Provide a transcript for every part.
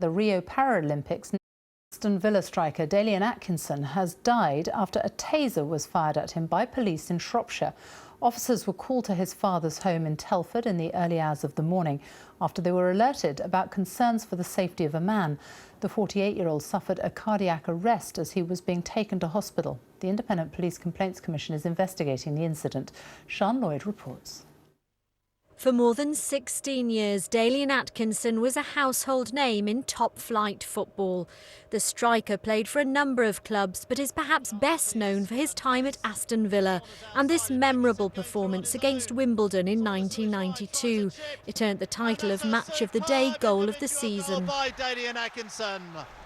The Rio Paralympics, Aston Villa striker Dalian Atkinson has died after a taser was fired at him by police in Shropshire. Officers were called to his father's home in Telford in the early hours of the morning after they were alerted about concerns for the safety of a man. The 48-year-old suffered a cardiac arrest as he was being taken to hospital. The Independent Police Complaints Commission is investigating the incident. Sian Lloyd reports. For more than 16 years, Dalian Atkinson was a household name in top-flight football. The striker played for a number of clubs, but is perhaps best known for his time at Aston Villa and this memorable performance against Wimbledon in 1992. It earned the title of Match of the Day Goal of the Season.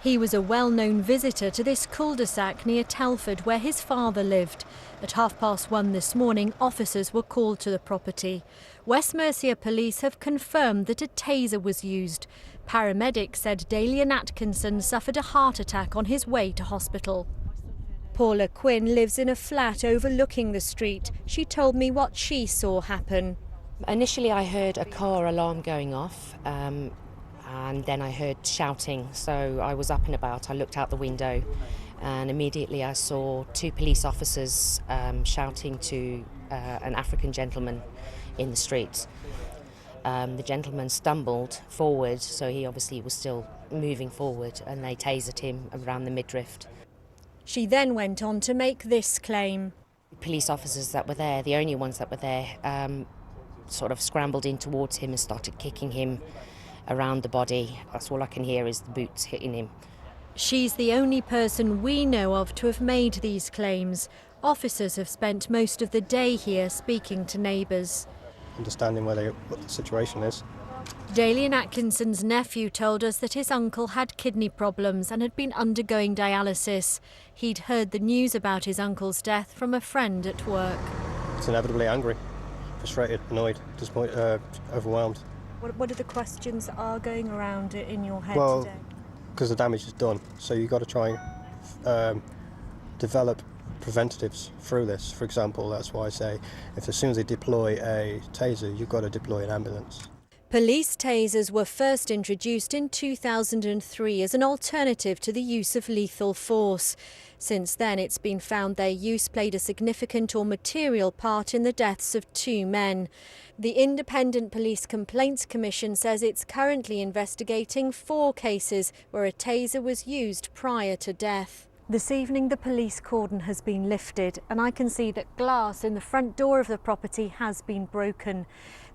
He was a well-known visitor to this cul-de-sac near Telford where his father lived. At 1:30 this morning, officers were called to the property. West Mercia police have confirmed that a taser was used. Paramedics said Dalian Atkinson suffered a heart attack on his way to hospital. Paula Quinn lives in a flat overlooking the street. She told me what she saw happen. Initially I heard a car alarm going off and then I heard shouting, so I was up and about. I looked out the window and immediately I saw two police officers shouting to an African gentleman in the street. The gentleman stumbled forward, so he obviously was still moving forward, and they tasered him around the midriff. She then went on to make this claim. Police officers that were there, the only ones that were there, sort of scrambled in towards him and started kicking him around the body. That's all I can hear is the boots hitting him. She's the only person we know of to have made these claims. Officers have spent most of the day here speaking to neighbours. Understanding what the situation is. Dalian Atkinson's nephew told us that his uncle had kidney problems and had been undergoing dialysis. He'd heard the news about his uncle's death from a friend at work. It's inevitably angry, frustrated, annoyed, disappointed, overwhelmed. What are the questions that are going around in your head today? Well, because the damage is done, so you've got to try and develop preventatives through this. For example, that's why I say if as soon as they deploy a taser, you've got to deploy an ambulance. Police tasers were first introduced in 2003 as an alternative to the use of lethal force. Since then, it's been found their use played a significant or material part in the deaths of 2 men. The Independent Police Complaints Commission says it's currently investigating 4 cases where a taser was used prior to death. This evening the police cordon has been lifted and I can see that glass in the front door of the property has been broken.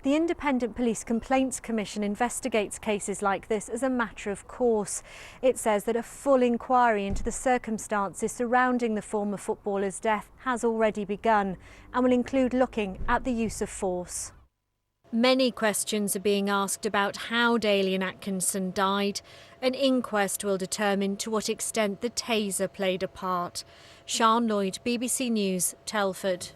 The Independent Police Complaints Commission investigates cases like this as a matter of course. It says that a full inquiry into the circumstances surrounding the former footballer's death has already begun and will include looking at the use of force. Many questions are being asked about how Dalian Atkinson died. An inquest will determine to what extent the taser played a part. Sian Lloyd, BBC News, Telford.